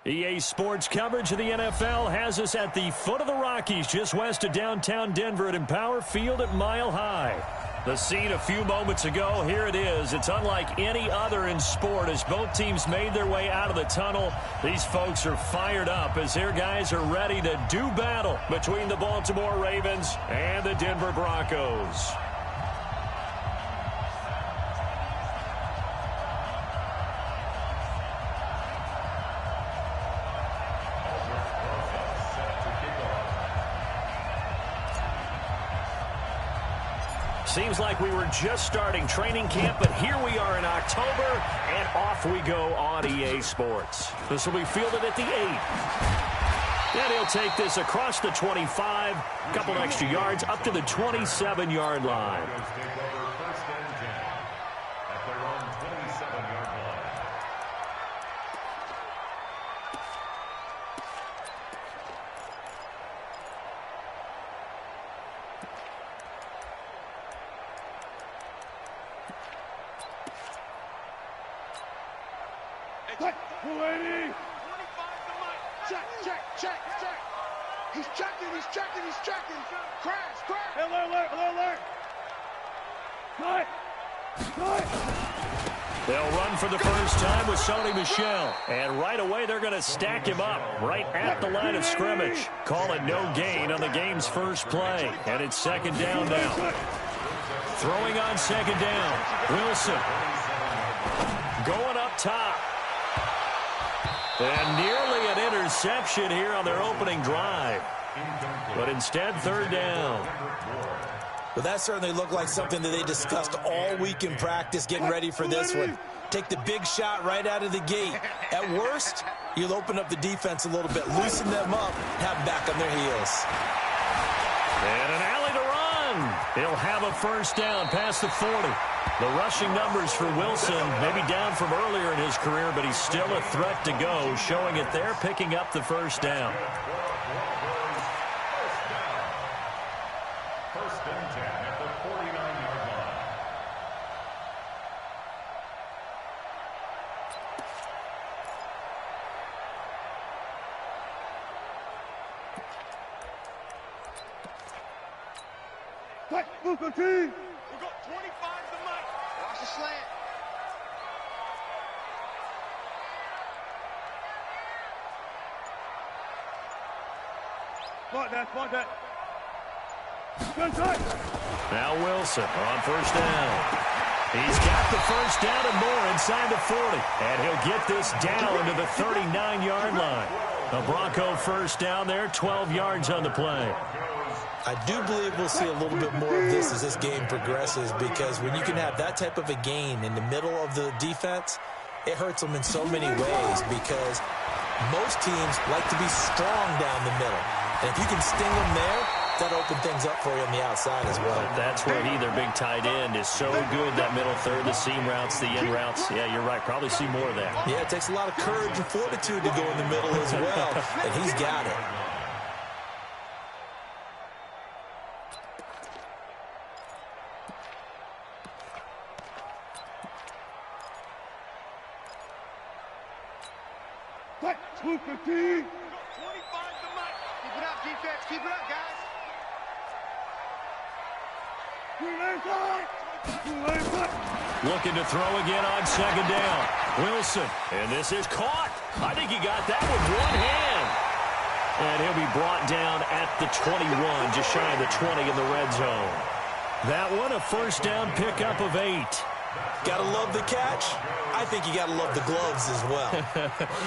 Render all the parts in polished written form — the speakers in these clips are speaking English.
EA Sports coverage of the NFL has us at the foot of the Rockies, just west of downtown Denver at Empower Field at Mile High. The scene a few moments ago, here it is. It's unlike any other in sport as both teams made their way out of the tunnel. These folks are fired up as their guys are ready to do battle between the Baltimore Ravens and the Denver Broncos. Seems like we were just starting training camp, but here we are in October, and off we go on EA Sports. This will be fielded at the 8. And he'll take this across the 25, a couple extra yards, up to the 27-yard line. They'll run for the first time with Sony Michel. And right away, they're going to stack him up right at the line of scrimmage. Call it no gain on the game's first play. And it's second down now. Throwing on second down. Wilson. Going up top. And nearly an interception here on their opening drive. But instead, third down. Well, that certainly looked like something that they discussed all week in practice, getting ready for this one. Take the big shot right out of the gate. At worst, you'll open up the defense a little bit, loosen them up, have them back on their heels. And an alley to run. He'll have a first down past the 40. The rushing numbers for Wilson, maybe down from earlier in his career, but he's still a threat to go, showing it there, picking up the first down. We've got 25 to Mike. Watch the slant. Spot that. Now Wilson on first down. He's got the first down and more inside the 40. And he'll get this down to the 39-yard line. A Bronco first down there, 12 yards on the play. I do believe we'll see a little bit more of this as this game progresses, because when you can have that type of a gain in the middle of the defense, it hurts them in so many ways, because most teams like to be strong down the middle. And if you can sting them there, that'll open things up for you on the outside as well. That's where their big tight end, is so good, that middle third, the seam routes, the in routes. Yeah, you're right. Probably see more of that. Yeah, it takes a lot of courage and fortitude to go in the middle as well, and he's got it. Keep it up, defense. Keep it up, guys. Looking to throw again on second down. Wilson, and this is caught. I think he got that with one hand. And he'll be brought down at the 21, just shy of the 20 in the red zone. That one, a first down pickup of 8. Gotta love the catch. I think you gotta love the gloves as well.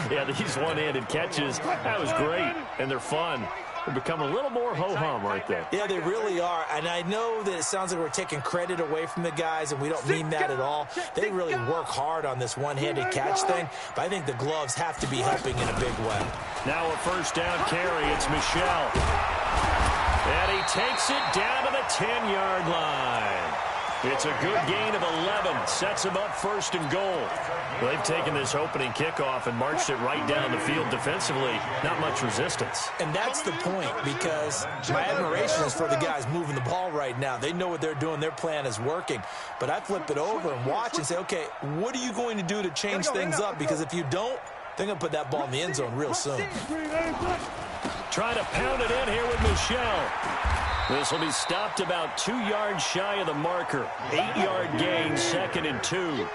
Yeah, these one-handed catches, that was great, and they're fun. They're becoming a little more ho-hum right there. Yeah, they really are, and I know that it sounds like we're taking credit away from the guys, and we don't mean that at all. They really work hard on this one-handed catch thing, but I think the gloves have to be helping in a big way. Now a first down carry, it's Michel. And he takes it down to the 10-yard line. It's a good gain of 11. Sets him up first and goal. Well, they've taken this opening kickoff and marched it right down the field defensively. Not much resistance. And that's the point, because my admiration is for the guys moving the ball right now. They know what they're doing. Their plan is working. But I flip it over and watch and say, okay, what are you going to do to change things up? Because if you don't, They're going to put that ball in the end zone real soon. Trying to pound it in here with Michel. This will be stopped about 2 yards shy of the marker. 8-yard gain, 2nd and 2.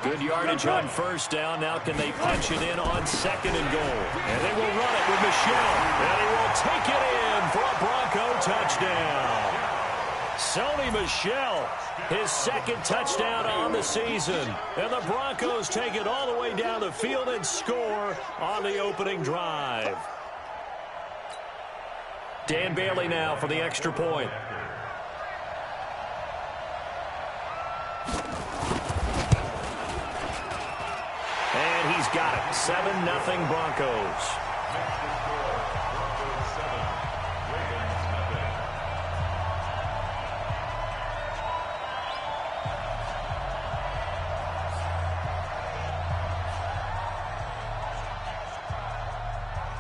Good yardage on first down. Now can they punch it in on 2nd and goal? And they will run it with Michel. And he will take it in for a Bronco touchdown. Sony Michel, his 2nd touchdown on the season. And the Broncos take it all the way down the field and score on the opening drive. Dan Bailey now for the extra point. And he's got it. 7-0 Broncos.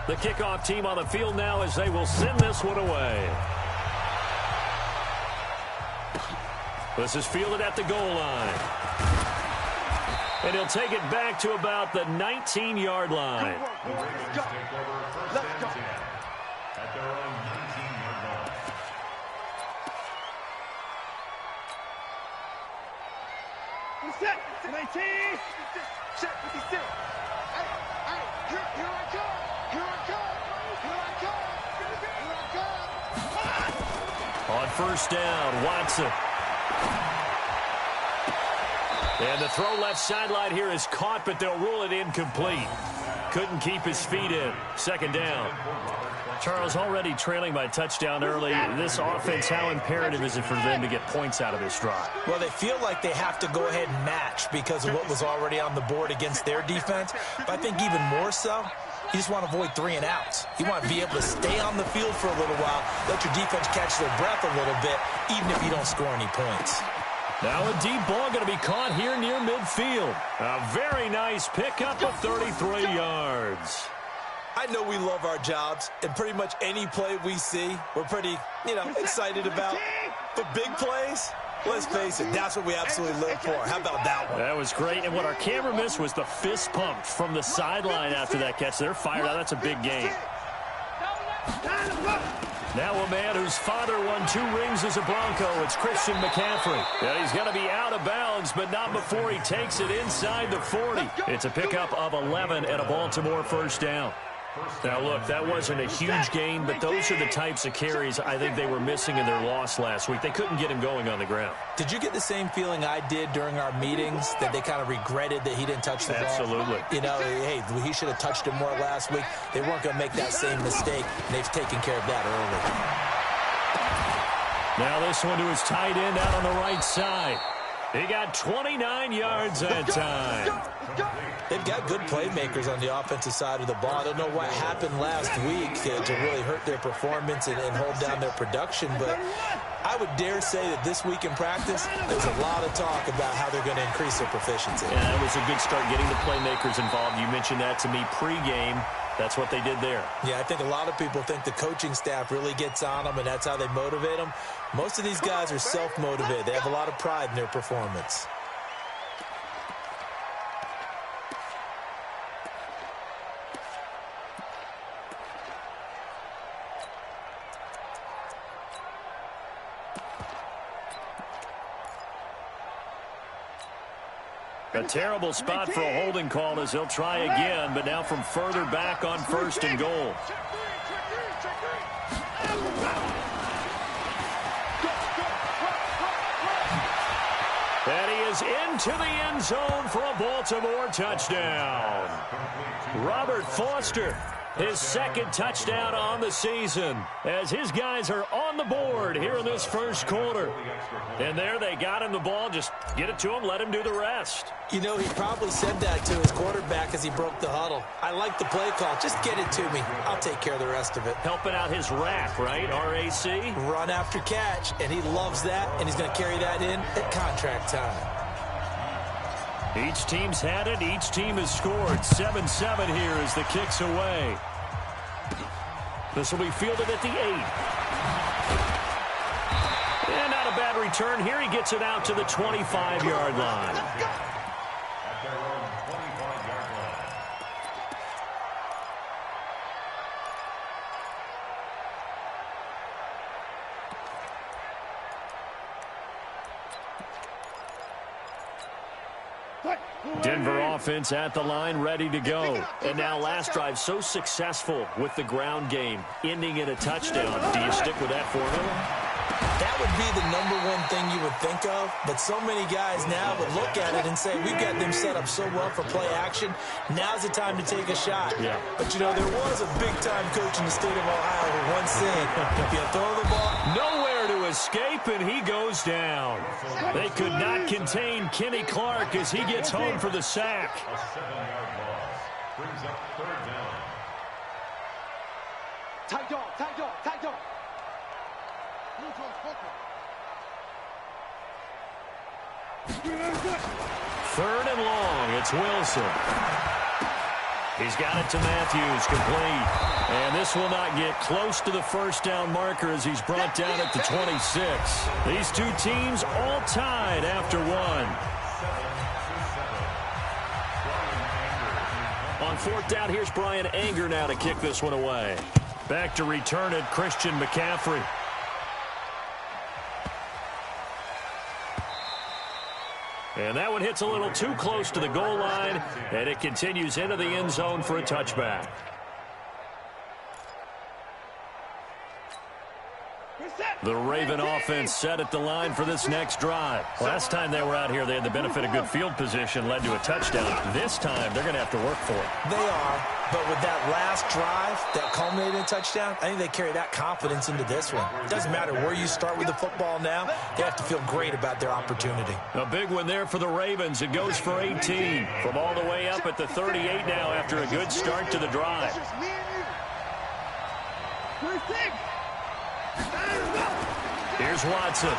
The kickoff team on the field now as they will send this one away. This is fielded at the goal line. And he'll take it back to about the 19-yard line. Let's go. At their own 19-yard line. Set. 19. Set 56. Hey, here I come. On first down, Watson. And the throw left sideline here is caught, but they'll rule it incomplete. Couldn't keep his feet in. 2nd down. Charles, already trailing by touchdown early. This offense, how imperative is it for them to get points out of this drive? Well, they feel like they have to go ahead and match because of what was already on the board against their defense. But I think even more so, you just want to avoid 3 and outs. You want to be able to stay on the field for a little while, let your defense catch their breath a little bit, even if you don't score any points. Now a deep ball going to be caught here near midfield. A very nice pickup of 33 yards. I know we love our jobs, and pretty much any play we see, we're pretty, excited about. But big plays, let's face it, that's what we absolutely live for. How about that one? That was great, and what our camera missed was the fist pump from the sideline after that catch. They're fired out. That's a big game. Now a man whose father won 2 rings as a Bronco. It's Christian McCaffrey. And he's going to be out of bounds, but not before he takes it inside the 40. It's a pickup of 11 and a Baltimore first down. Now, look, that wasn't a huge gain, but those are the types of carries I think they were missing in their loss last week. They couldn't get him going on the ground. Did you get the same feeling I did during our meetings, that they kind of regretted that he didn't touch the ball? Absolutely. Hey, he should have touched it more last week. They weren't going to make that same mistake, and they've taken care of that early. Now this one to his tight end out on the right side. He got 29 yards that time. They've got good playmakers on the offensive side of the ball. I don't know what happened last week to really hurt their performance and hold down their production, but I would dare say that this week in practice, there's a lot of talk about how they're going to increase their proficiency. Yeah, that was a good start getting the playmakers involved. You mentioned that to me pregame. That's what they did there. Yeah, I think a lot of people think the coaching staff really gets on them, and that's how they motivate them. Most of these guys are self-motivated. They have a lot of pride in their performance. A terrible spot for a holding call as they'll try again, but now from further back on first and goal. And he is into the end zone for a Baltimore touchdown. Robert Foster, his 2nd touchdown on the season, as his guys are on the board here in this first quarter. And there they got him the ball. Just get it to him, let him do the rest. You know, he probably said that to his quarterback as he broke the huddle. I like the play call. Just get it to me. I'll take care of the rest of it. Helping out his rack, right? R-A-C? Run after catch, and he loves that, and he's going to carry that in at contract time. Each team's had it. Each team has scored. 7-7 here as the kick's away. This will be fielded at the 8. And not a bad return here. He gets it out to the 25-yard line. Denver offense at the line, ready to go. And now last drive so successful with the ground game, ending in a touchdown. Do you stick with that formula? That would be the #1 thing you would think of, but so many guys now would look at it and say, we've got them set up so well for play action. Now's the time to take a shot. Yeah. But, you know, there was a big-time coach in the state of Ohio who once said, if you throw the ball... Nowhere to escape, and he goes down. They could not contain Kenny Clark as he gets home for the sack. A 7-yard loss brings up 3rd down. Tight dog, tight dog, tight dog. 3rd and long. It's Wilson. He's got it to Matthews, complete. And this will not get close to the first down marker as he's brought down at the 26. These two teams all tied after one. 7-7. On 4th down, here's Brian Anger now to kick this one away. Back to return it, Christian McCaffrey. And that one hits a little too close to the goal line, and it continues into the end zone for a touchback. The Raven offense set at the line for this next drive. Last time they were out here, they had the benefit of good field position, led to a touchdown. This time, they're going to have to work for it. They are, but with that last drive that culminated in a touchdown, I think they carry that confidence into this one. It doesn't matter where you start with the football now. They have to feel great about their opportunity. A big one there for the Ravens. It goes for 18 from all the way up at the 38 now after a good start to the drive. Here's Watson.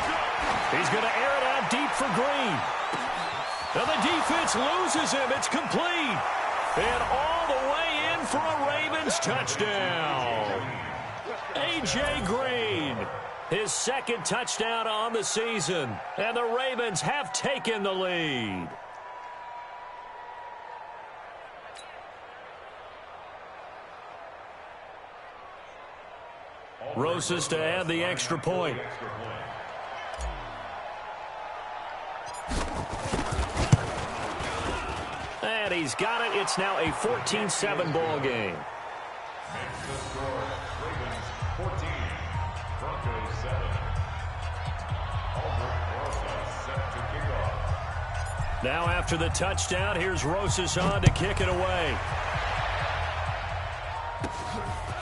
He's going to air it out deep for Green. And the defense loses him. It's complete. And all the way in for a Ravens touchdown. A.J. Green, his 2nd touchdown on the season. And the Ravens have taken the lead. Rosas to add the extra point. And he's got it. It's now a 14-7 ball game. Makes the score. Ravens 14, Broncos 7. Albert Rosas set to kick off. Now after the touchdown, here's Rosas on to kick it away.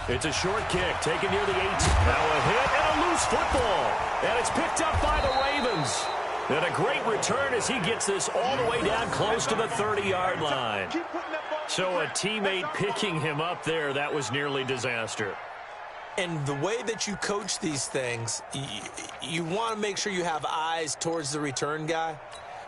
It's a short kick, taken near the 8. Now a hit and a loose football. And it's picked up by the Ravens. And a great return as he gets this all the way down close to the 30-yard line. So a teammate picking him up there, that was nearly disaster. And the way that you coach these things, you want to make sure you have eyes towards the return guy,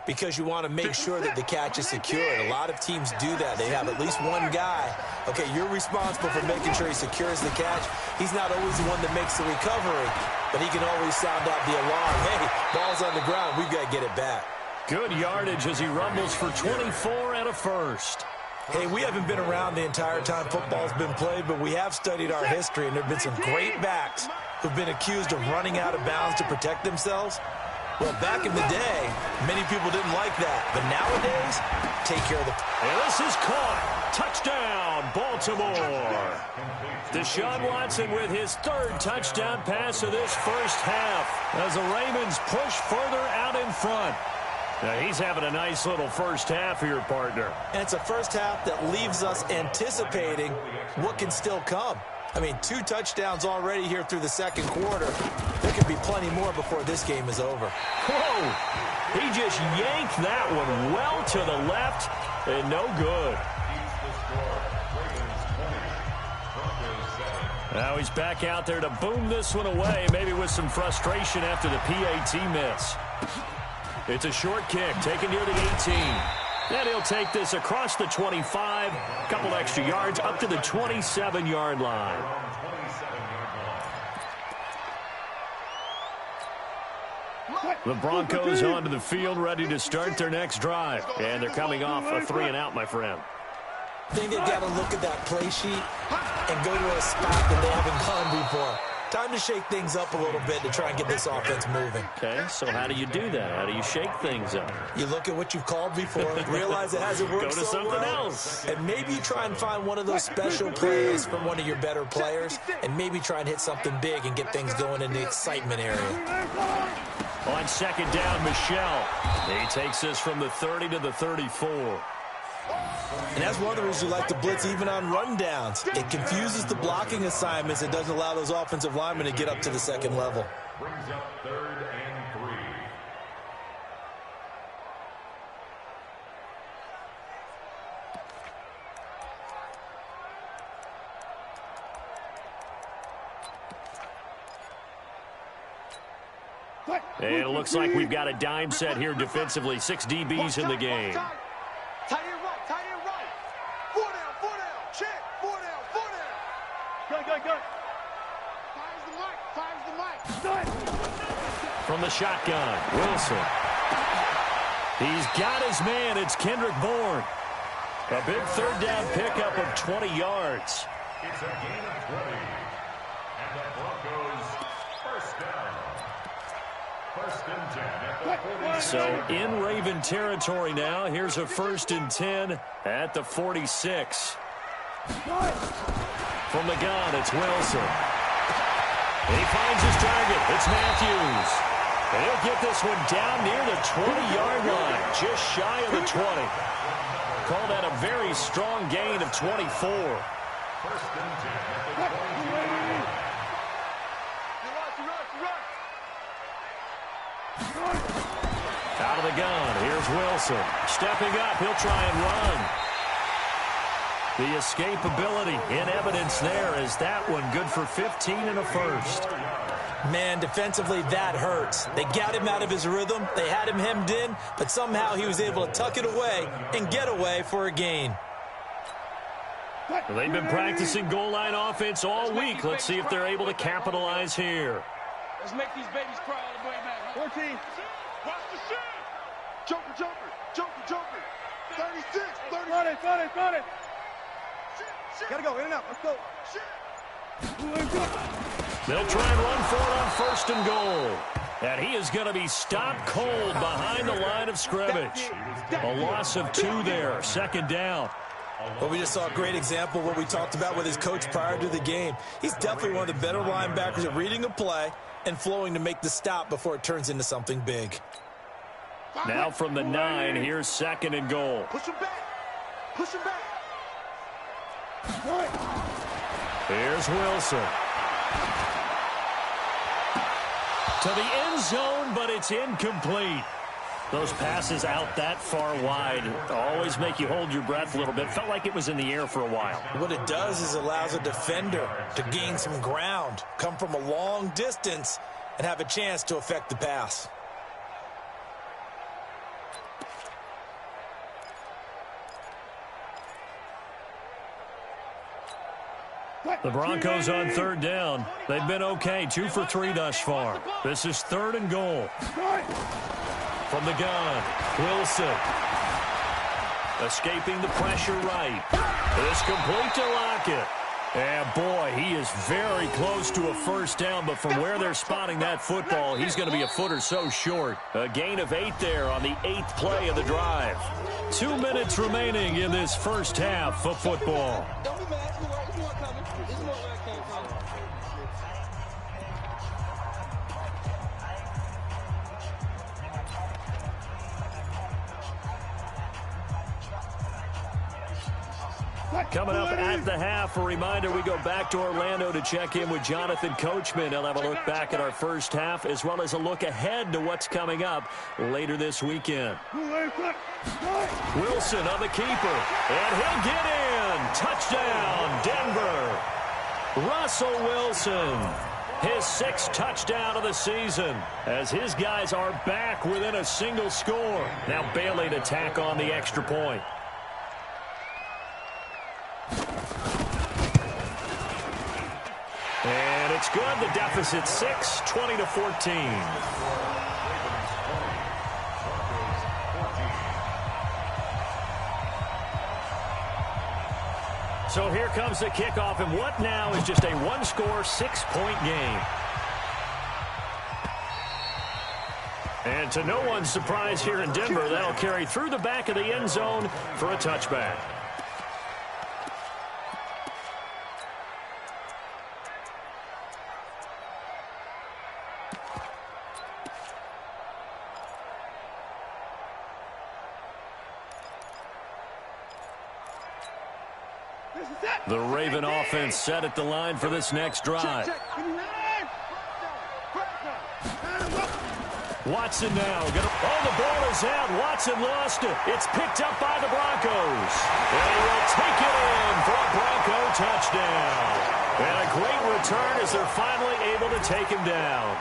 because you want to make sure that the catch is secured. A lot of teams do that. They have at least one guy. Okay, you're responsible for making sure he secures the catch. He's not always the one that makes the recovery, but he can always sound out the alarm. Hey, ball's on the ground. We've got to get it back. Good yardage as he rumbles for 24 and a first. Hey, we haven't been around the entire time football's been played, but we have studied our history, and there have been some great backs who've been accused of running out of bounds to protect themselves. Well, back in the day, many people didn't like that. But nowadays, take care of the... And this is caught. Touchdown, Baltimore. Deshaun Watson with his 3rd touchdown pass of this first half as the Ravens push further out in front. Now, he's having a nice little first half here, partner. And it's a first half that leaves us anticipating what can still come. I mean, 2 touchdowns already here through the 2nd quarter. There could be plenty more before this game is over. Whoa! He just yanked that one well to the left, and no good. Now he's back out there to boom this one away, maybe with some frustration after the PAT miss. It's a short kick, taken near the 18. And he'll take this across the 25, a couple extra yards, up to the 27-yard line. The Broncos onto the field, ready to start their next drive. And they're coming off a 3-and-out, my friend. I think they've got to look at that play sheet and go to a spot that they haven't gone before. Time to shake things up a little bit to try and get this offense moving. Okay, so how do you do that? How do you shake things up? You look at what you've called before, realize it hasn't worked Go to so something well, else. and maybe you try and find one of those special plays from one of your better players, and maybe try and hit something big and get things going in the excitement area. On second down, Michelle. He takes this from the 30 to the 34. And that's one of the reasons you like to blitz even on rundowns. It confuses the blocking assignments. It doesn't allow those offensive linemen to get up to the second level. Brings up 3rd and 3. And it looks like we've got a dime set here defensively. 6 DBs in the game. Tight end right, tight end right. 4 down, check. 4 down. Good. Fires the mic. From the shotgun, Wilson. He's got his man. It's Kendrick Bourne. A big 3rd down pickup of 20 yards. It's a gain of 20. And the Broncos first down. 1st and 10 at the 40. So in Raven territory now. Here's a 1st and 10 at the 46. From the gun, it's Wilson. He finds his target. It's Matthews. And he'll get this one down near the 20-yard line, just shy of the 20. Call that a very strong gain of 24. 1st and 10 at the 22. Out of the gun, here's Wilson. Stepping up, he'll try and run. The escapability in evidence there is that one good for 15 and a 1st. Man, defensively, that hurts. They got him out of his rhythm. They had him hemmed in, but somehow he was able to tuck it away and get away for a gain. They've been practicing goal line offense all week. Let's see if they're able to capitalize here. Let's make these babies cry all the way back. 14. Watch the shit. Joker. 36, 30. Got it. Gotta go, in and out. Let's go. They'll try and run for it on 1st and goal. And he is going to be stopped cold behind the line of scrimmage. A loss of 2 there, 2nd down. Well, we just saw a great example of what we talked about with his coach prior to the game. He's definitely one of the better linebackers at reading a play and flowing to make the stop before it turns into something big. Now from the 9, here's 2nd and goal. Push him back. Here's Wilson. To the end zone, but it's incomplete. Those passes out that far wide always make you hold your breath a little bit. Felt like it was in the air for a while. What it does is allows a defender to gain some ground, come from a long distance, and have a chance to affect the pass. The Broncos on 3rd down. They've been okay, 2 for 3 thus far. This is 3rd and goal. From the gun, Wilson. Escaping the pressure right. It's complete to Lockett. And boy, he is very close to a 1st down, but from where they're spotting that football, he's going to be a foot or so short. A gain of 8 there on the 8th play of the drive. 2 minutes remaining in this 1st half of football. Coming up at the half, a reminder, we go back to Orlando to check in with Jonathan Coachman. He'll have a look back at our 1st half as well as a look ahead to what's coming up later this weekend. Wilson on the keeper, and he'll get in. Touchdown, Denver. Russell Wilson, his 6th touchdown of the season, as his guys are back within a single score. Now Bailey to tack on the extra point. And it's good. The deficit 6, 20-14. So here comes the kickoff, and what now is just a one-score, 6-point game. And to no one's surprise here in Denver, that'll carry through the back of the end zone for a touchback. The Raven offense set at the line for this next drive. Watson now. The ball is out. Watson lost it. It's picked up by the Broncos. They will take it in for a Bronco touchdown. And a great return as they're finally able to take him down.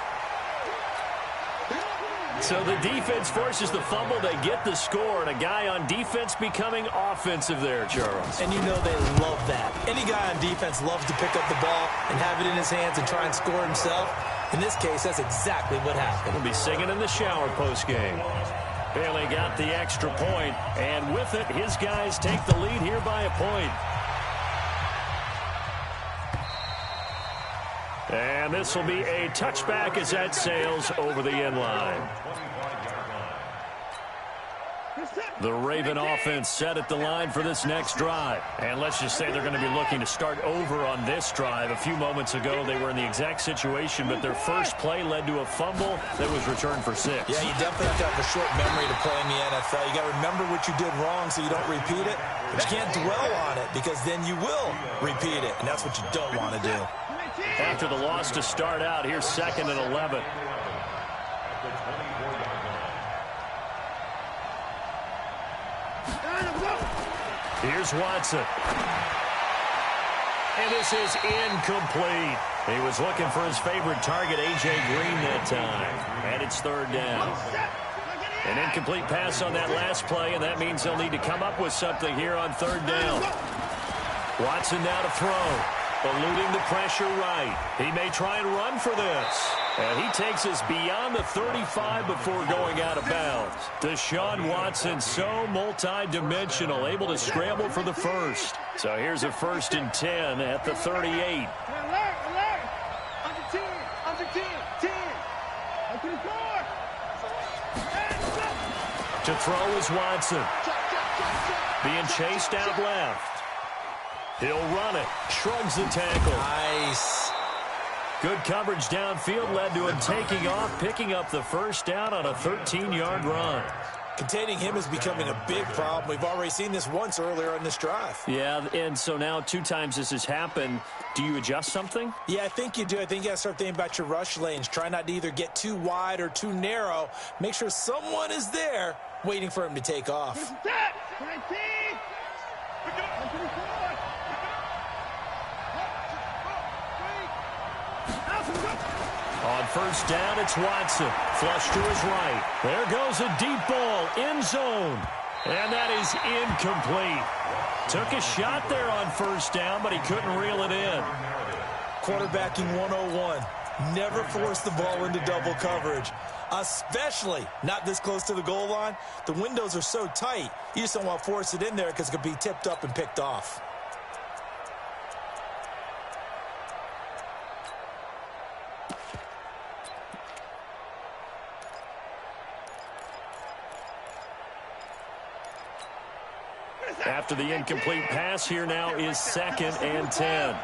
So the defense forces the fumble. They get the score, and a guy on defense becoming offensive there, Charles. And you know they love that. Any guy on defense loves to pick up the ball and have it in his hands and try and score himself. In this case, that's exactly what happened. We'll be singing in the shower postgame. Bailey got the extra point, and with it, his guys take the lead here by a point. And this will be a touchback as that sails over the end line. The Raven offense set at the line for this next drive. And let's just say they're going to be looking to start over on this drive. A few moments ago, they were in the exact situation, but their first play led to a fumble that was returned for 6. Yeah, you definitely have to have a short memory to play in the NFL. You got to remember what you did wrong so you don't repeat it. But you can't dwell on it because then you will repeat it, and that's what you don't want to do. After the loss to start out, here's 2nd and 11. Here's Watson. And this is incomplete. He was looking for his favorite target, A.J. Green, that time. And it's 3rd down. An incomplete pass on that last play, and that means they'll need to come up with something here on 3rd down. Watson now to throw. Eluding the pressure right. He may try and run for this. And he takes us beyond the 35 before going out of bounds. Deshaun Watson, so multi-dimensional, able to scramble for the first. So here's a 1st and 10 at the 38. Alert! Under 10! Under 10! 10! Open the door! To throw is Watson. Being chased out left. He'll run it. Shrugs the tackle. Nice. Good coverage downfield led to him taking off, picking up the first down on a 13-yard run. Containing him is becoming a big problem. We've already seen this once earlier in this drive. Yeah, and so now 2 times this has happened. Do you adjust something? Yeah, I think you do. I think you got to start thinking about your rush lanes. Try not to either get too wide or too narrow. Make sure someone is there waiting for him to take off. On 1st down, it's Watson. Flush to his right. There goes a deep ball, end zone. And that is incomplete. Took a shot there on 1st down, but he couldn't reel it in. Quarterbacking 101. Never force the ball into double coverage, especially not this close to the goal line. The windows are so tight, you just don't want to force it in there because it could be tipped up and picked off. After the incomplete pass, here now is 2nd and 10.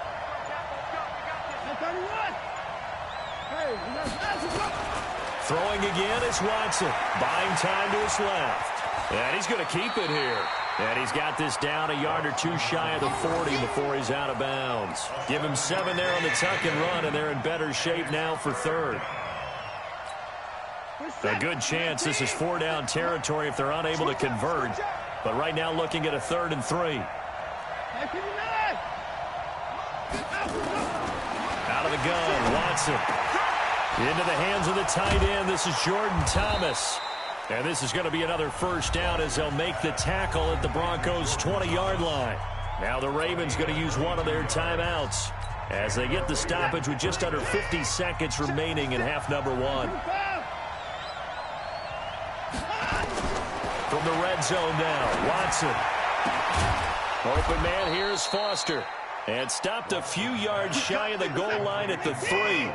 Throwing again is Watson. Buying time to his left. And he's going to keep it here. And he's got this down a yard or 2 shy of the 40 before he's out of bounds. Give him 7 there on the tuck and run, and they're in better shape now for 3rd. A good chance this is 4-down territory if they're unable to convert. But right now looking at a 3rd and 3. Out of the gun, Watson. Into the hands of the tight end. This is Jordan Thomas. And this is going to be another 1st down as they'll make the tackle at the Broncos' 20-yard line. Now the Ravens going to use one of their timeouts as they get the stoppage with just under 50 seconds remaining in half number 1. From the red zone now, Watson. Open man, here's Foster. And stopped a few yards shy of the goal line at the 3.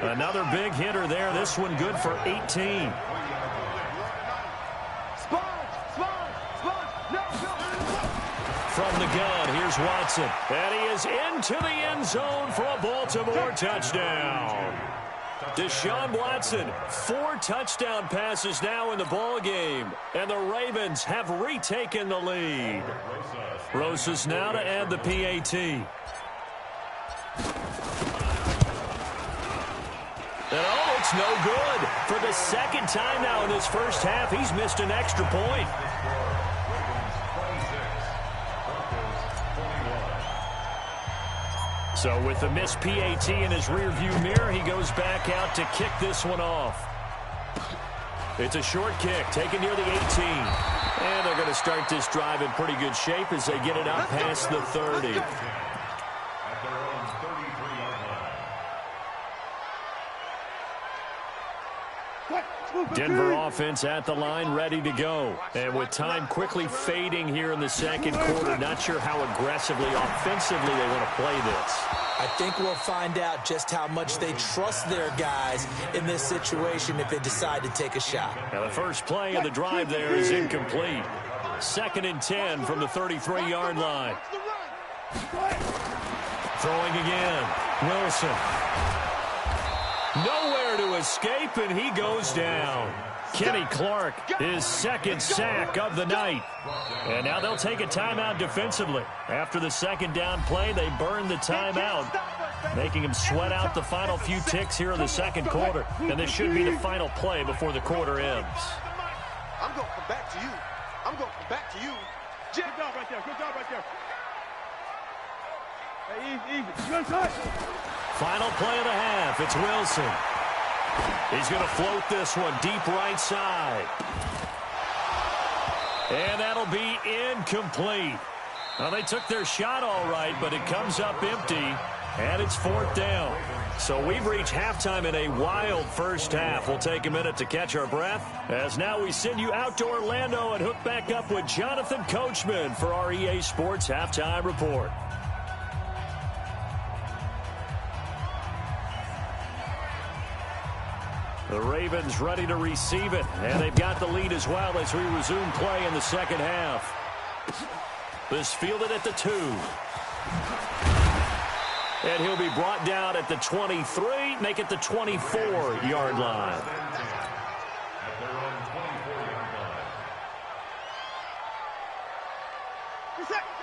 Another big hitter there. This one good for 18. From the gun, here's Watson. And he is into the end zone for a Baltimore touchdown. Deshaun Watson, 4 touchdown passes now in the ball game. And the Ravens have retaken the lead. Rosas now to add the PAT. And oh, it's no good. For the second time now in this first half, he's missed an extra point. So with the missed PAT in his rearview mirror, he goes back out to kick this one off. It's a short kick, taken near the 18. And they're going to start this drive in pretty good shape as they get it out past the 30. Denver offense at the line, ready to go. And with time quickly fading here in the second quarter, not sure how aggressively, offensively they want to play this. I think we'll find out just how much they trust their guys in this situation if they decide to take a shot. Now the first play of the drive there is incomplete. 2nd and 10 from the 33-yard line. Throwing again. Wilson. Nowhere to escape, and he goes down. Kenny Clark, his 2nd sack of the night. And now they'll take a timeout defensively. After the 2nd down play, they burn the timeout, making him sweat out the final few ticks here in the second quarter. And this should be the final play before the quarter ends. I'm going to come back to you. I'm going to come back to you. Good job right there. Good job right there. Hey, easy. Good touch. Final play of the half. It's Wilson. He's going to float this one deep right side. And that'll be incomplete. Well, they took their shot all right, but it comes up empty, and it's 4th down. So we've reached halftime in a wild first half. We'll take a minute to catch our breath, as now we send you out to Orlando and hook back up with Jonathan Coachman for our EA Sports Halftime Report. The Ravens ready to receive it, and they've got the lead as well as we resume play in the second half. This fielded at the 2. And he'll be brought down at the 23, make it the 24-yard line.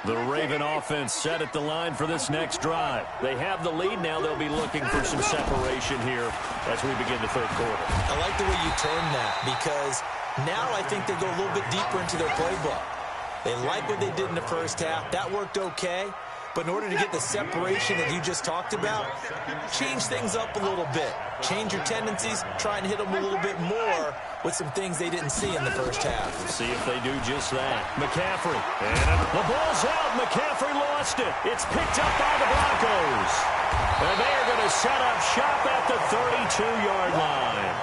The Raven offense set at the line for this next drive. They have the lead now. They'll be looking for some separation here as we begin the third quarter. I like the way you termed that, because now I think they go a little bit deeper into their playbook. They like what they did in the first half. That worked okay. But in order to get the separation that you just talked about, change things up a little bit. Change your tendencies, try and hit them a little bit more with some things they didn't see in the first half. We'll see if they do just that. McCaffrey. And the ball's out. McCaffrey lost it. It's picked up by the Broncos. And they're going to set up shop at the 32-yard line.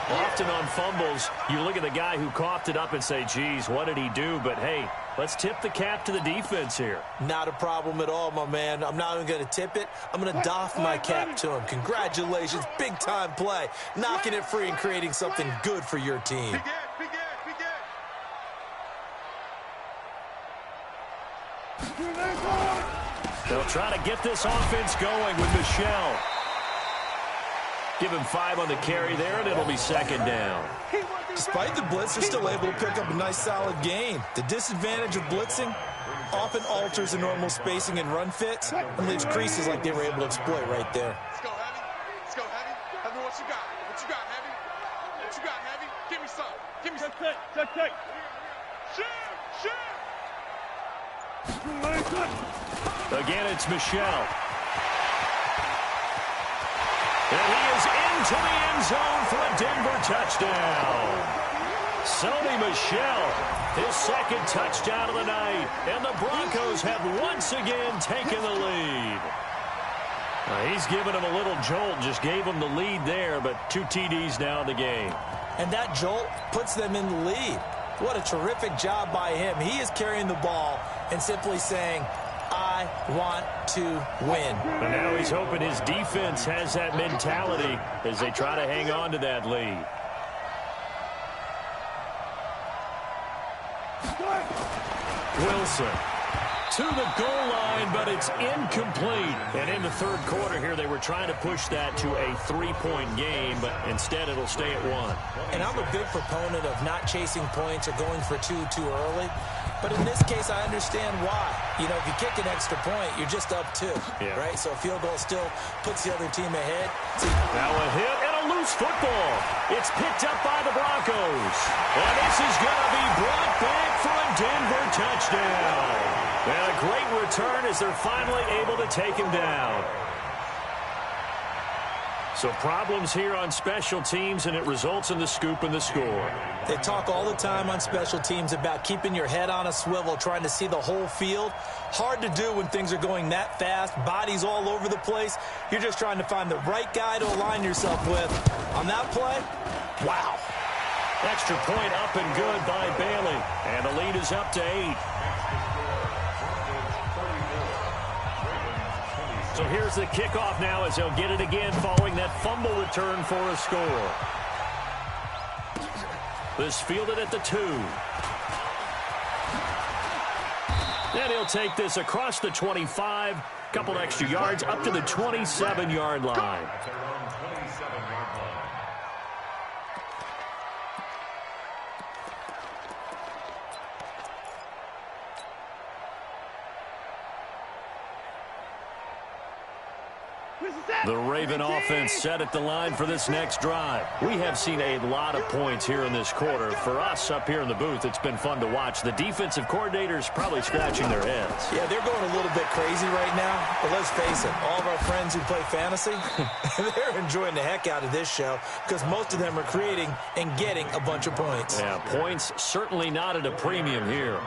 Often on fumbles, you look at the guy who coughed it up and say, geez, what did he do? But, hey, let's tip the cap to the defense here. Not a problem at all, my man. I'm not even going to tip it. I'm going to doff my cap to him. Congratulations. Big-time play. Knocking it free and creating something good for your team. They'll try to get this offense going with Michelle. Give him 5 on the carry there, and it'll be 2nd down. Despite the blitz, they're still able to pick up a nice, solid gain. The disadvantage of blitzing often alters the normal spacing and run fits and leaves creases like they were able to exploit right there. Let's go, Heavy. Let's go, Heavy. Heavy, what you got? What you got, Heavy? What you got, Heavy? Give me some. Give me some. Take. Shoot. Again, it's Michelle. And he is into the end zone for a Denver touchdown. Sony Michel, his 2nd touchdown of the night. And the Broncos have once again taken the lead. He's given him a little jolt, just gave him the lead there, but 2 TDs now in the game. And that jolt puts them in the lead. What a terrific job by him. He is carrying the ball and simply saying, I want to win. And now he's hoping his defense has that mentality as they try to hang on to that lead. Wilson to the goal line, but it's incomplete. And in the third quarter here, they were trying to push that to a 3-point game, but instead it'll stay at 1. And I'm a big proponent of not chasing points or going for two too early. But in this case, I understand why. You know, if you kick an extra point, you're just up 2, right? So a field goal still puts the other team ahead. Now a hit and a loose football. It's picked up by the Broncos. And this is going to be brought back for a Denver touchdown. And a great return as they're finally able to take him down. So problems here on special teams, and it results in the scoop and the score. They talk all the time on special teams about keeping your head on a swivel, trying to see the whole field. Hard to do when things are going that fast, bodies all over the place. You're just trying to find the right guy to align yourself with. On that play, wow. Extra point up and good by Bailey. And the lead is up to 8. So here's the kickoff now as they'll get it again following that fumble return for a score. This fielded at the 2. And he'll take this across the 25, couple extra yards up to the 27-yard line. The Raven offense set at the line for this next drive. We have seen a lot of points here in this quarter. For us up here in the booth, it's been fun to watch. The defensive coordinators probably scratching their heads. Yeah, they're going a little bit crazy right now. But let's face it, all of our friends who play fantasy, they're enjoying the heck out of this show because most of them are creating and getting a bunch of points. Yeah, points certainly not at a premium here.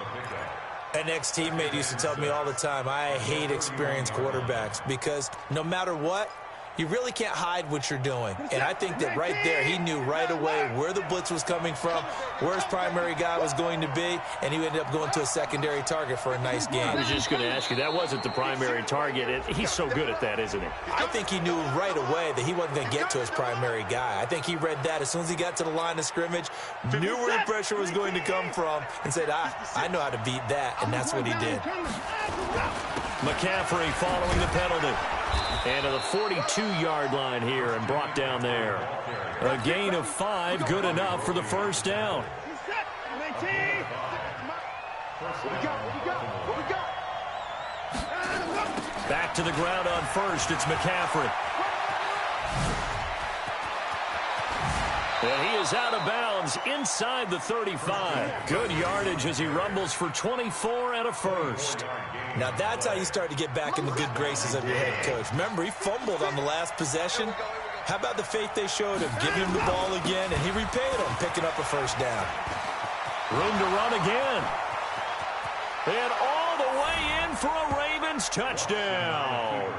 An ex-teammate used to tell me all the time, I hate experienced quarterbacks because no matter what, you really can't hide what you're doing. And I think that right there, he knew right away where the blitz was coming from, where his primary guy was going to be, and he ended up going to a secondary target for a nice game. I was just going to ask you, that wasn't the primary target. He's so good at that, isn't he? I think he knew right away that he wasn't going to get to his primary guy. I think he read that as soon as he got to the line of scrimmage, knew where the pressure was going to come from, and said, I know how to beat that, and that's what he did. McCaffrey following the penalty. And to the 42-yard line here and brought down there. A gain of 5, good enough for the first down. Back to the ground on first, it's McCaffrey. And he is out of bounds inside the 35. Good yardage as he rumbles for 24 and a first. Now that's how you start to get back in the good graces of your head coach. Remember, he fumbled on the last possession. How about the faith they showed him, giving him the ball again, and he repaid them, picking up a first down. Room to run again. And all the way in for a Ravens touchdown.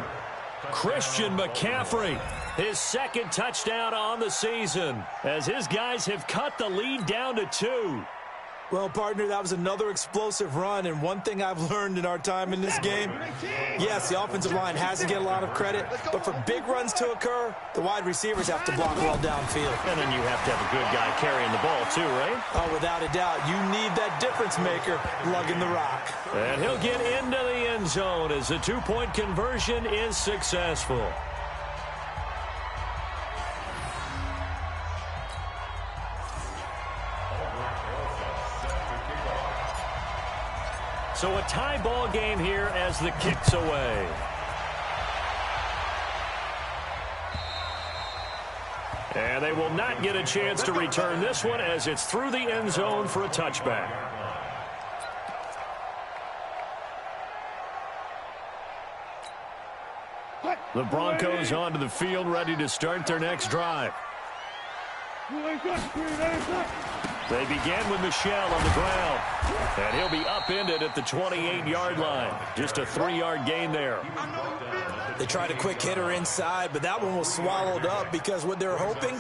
Christian McCaffrey, his second touchdown on the season, as his guys have cut the lead down to 2. Well, partner, that was another explosive run, and one thing I've learned in our time in this game, yes, the offensive line has to get a lot of credit, but for big runs to occur, the wide receivers have to block well downfield. And then you have to have a good guy carrying the ball too, right? Oh, without a doubt. You need that difference maker lugging the rock. And he'll get into the end zone as the 2-point conversion is successful. So a tie ball game here as the kick's away. And they will not get a chance to return this one as it's through the end zone for a touchback. The Broncos onto the field, ready to start their next drive. They begin with Michel on the ground. And he'll be upended at the 28-yard line. Just a 3-yard gain there. They tried a quick hitter inside, but that one was swallowed up because what they're hoping,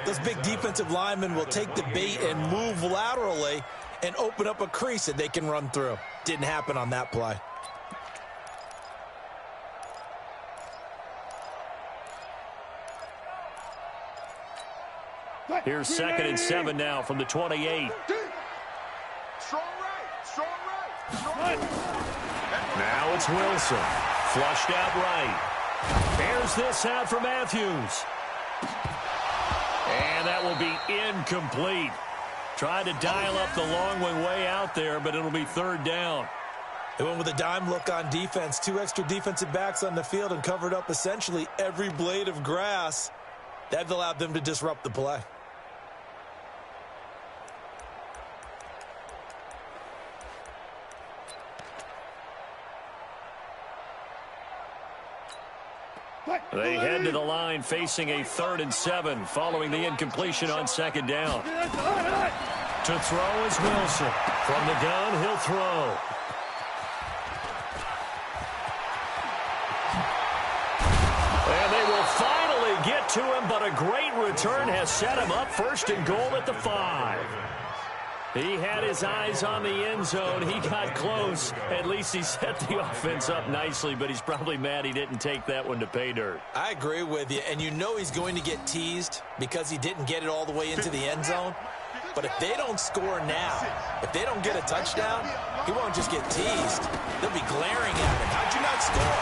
those big defensive linemen will take the bait and move laterally and open up a crease that they can run through. Didn't happen on that play. Here's 2nd and 7 now from the 28. Strong right, strong right, strong right. Now it's Wilson. Flushed out right. Here's this out for Matthews. And that will be incomplete. Tried to dial up the long one way out there, but it'll be 3rd down. They went with a dime look on defense. 2 extra defensive backs on the field and covered up essentially every blade of grass. That allowed them to disrupt the play. They head to the line facing a 3rd and 7 following the incompletion on 2nd down. To throw is Wilson. From the gun, he'll throw. And they will finally get to him, but a great return has set him up 1st and goal at the 5. He had his eyes on the end zone. He got close. At least he set the offense up nicely, but he's probably mad he didn't take that one to pay dirt. I agree with you, and you know he's going to get teased because he didn't get it all the way into the end zone. But if they don't score now, if they don't get a touchdown, he won't just get teased. They'll be glaring at him. How'd you not score?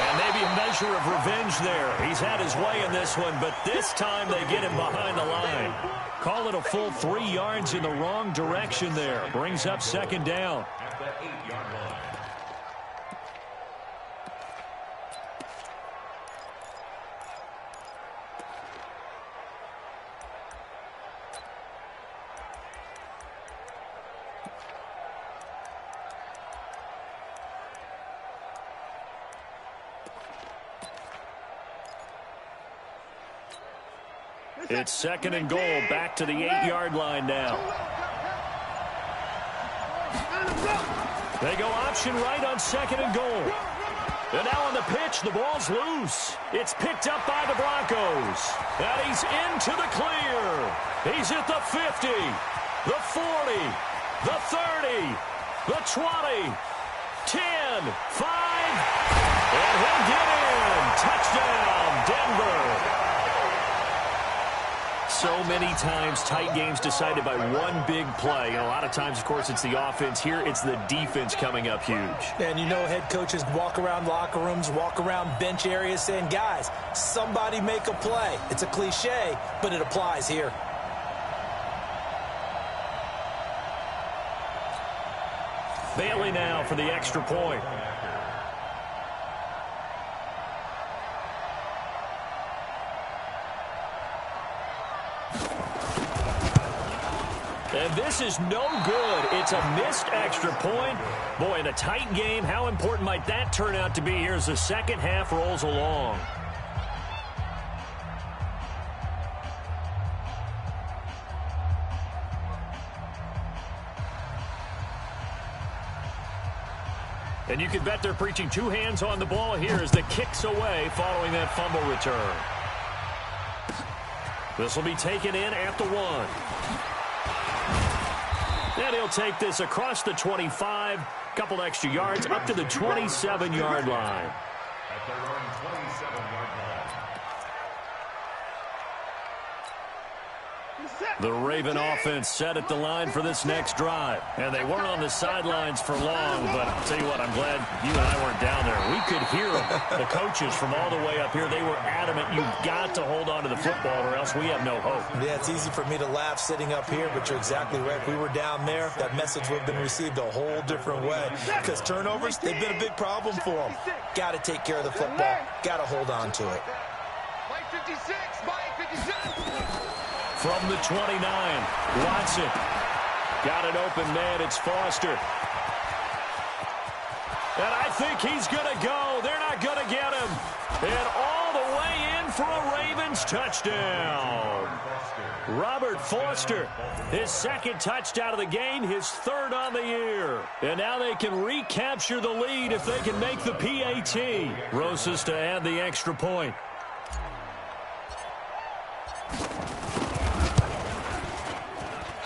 And maybe a measure of revenge there. He's had his way in this one, but this time they get him behind the line. Call it a full 3 yards in the wrong direction there. Brings up 2nd down. At the 8-yard line. It's 2nd and goal, back to the 8-yard line now. They go option right on 2nd and goal. And now on the pitch, the ball's loose. It's picked up by the Broncos. And he's into the clear. He's at the 50, the 40, the 30, the 20, 10, 5, and he'll get in. Touchdown, Denver. So many times tight games decided by one big play. And a lot of times, of course, it's the offense. Here, it's the defense coming up huge. And you know head coaches walk around locker rooms, walk around bench areas saying, guys, somebody make a play. It's a cliche, but it applies here. Bailey now for the extra point. And this is no good. It's a missed extra point. Boy, in a tight game, how important might that turn out to be here as the second half rolls along? And you can bet they're preaching 2 hands on the ball here as the kick's away following that fumble return. This will be taken in at the 1. And he'll take this across the 25, couple extra yards, up to the 27-yard line. At their own 27-yard line. The Raven offense set at the line for this next drive. And they weren't on the sidelines for long, but I'll tell you what, I'm glad you and I weren't down there. We could hear them, the coaches from all the way up here. They were adamant, you've got to hold on to the football or else we have no hope. Yeah, it's easy for me to laugh sitting up here, but you're exactly right. If we were down there, that message would have been received a whole different way. Because turnovers, they've been a big problem for them. Got to take care of the football. Got to hold on to it. Mike 56, Mike 56. From the 29, Watson. Got an open man, it's Foster. And I think he's going to go. They're not going to get him. And all the way in for a Ravens touchdown. Robert Foster, his second touchdown of the game, his third on the year. And now they can recapture the lead if they can make the PAT. Rosas to add the extra point.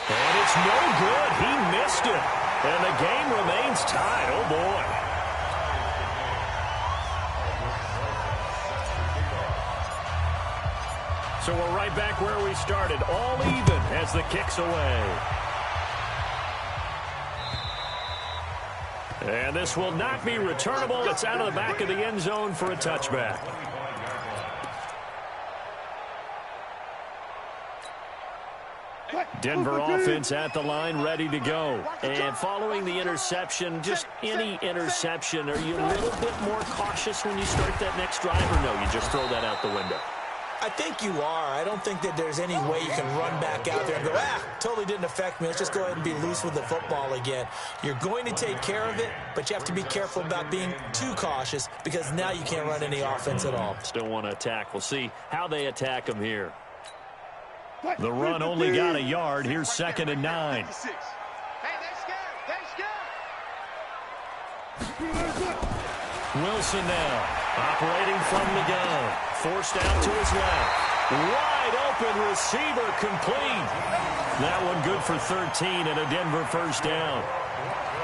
And it's no good. He missed it. And the game remains tied. Oh, boy. So we're right back where we started. All even as the kick's away. And this will not be returnable. It's out of the back of the end zone for a touchback. Denver offense at the line, ready to go. And following the interception, just any interception, are you a little bit more cautious when you start that next drive, or no, you just throw that out the window? I think you are. I don't think that there's any way you can run back out there and go, totally didn't affect me. Let's just go ahead and be loose with the football again. You're going to take care of it, but you have to be careful about being too cautious because now you can't run any offense at all. Still want to attack. We'll see how they attack them here. The run only got a yard. Here's 2nd and 9. Hey, they're scared. They're scared. Wilson now operating from the gun. Forced out to his left. Wide open receiver complete. That one good for 13 and a Denver first down.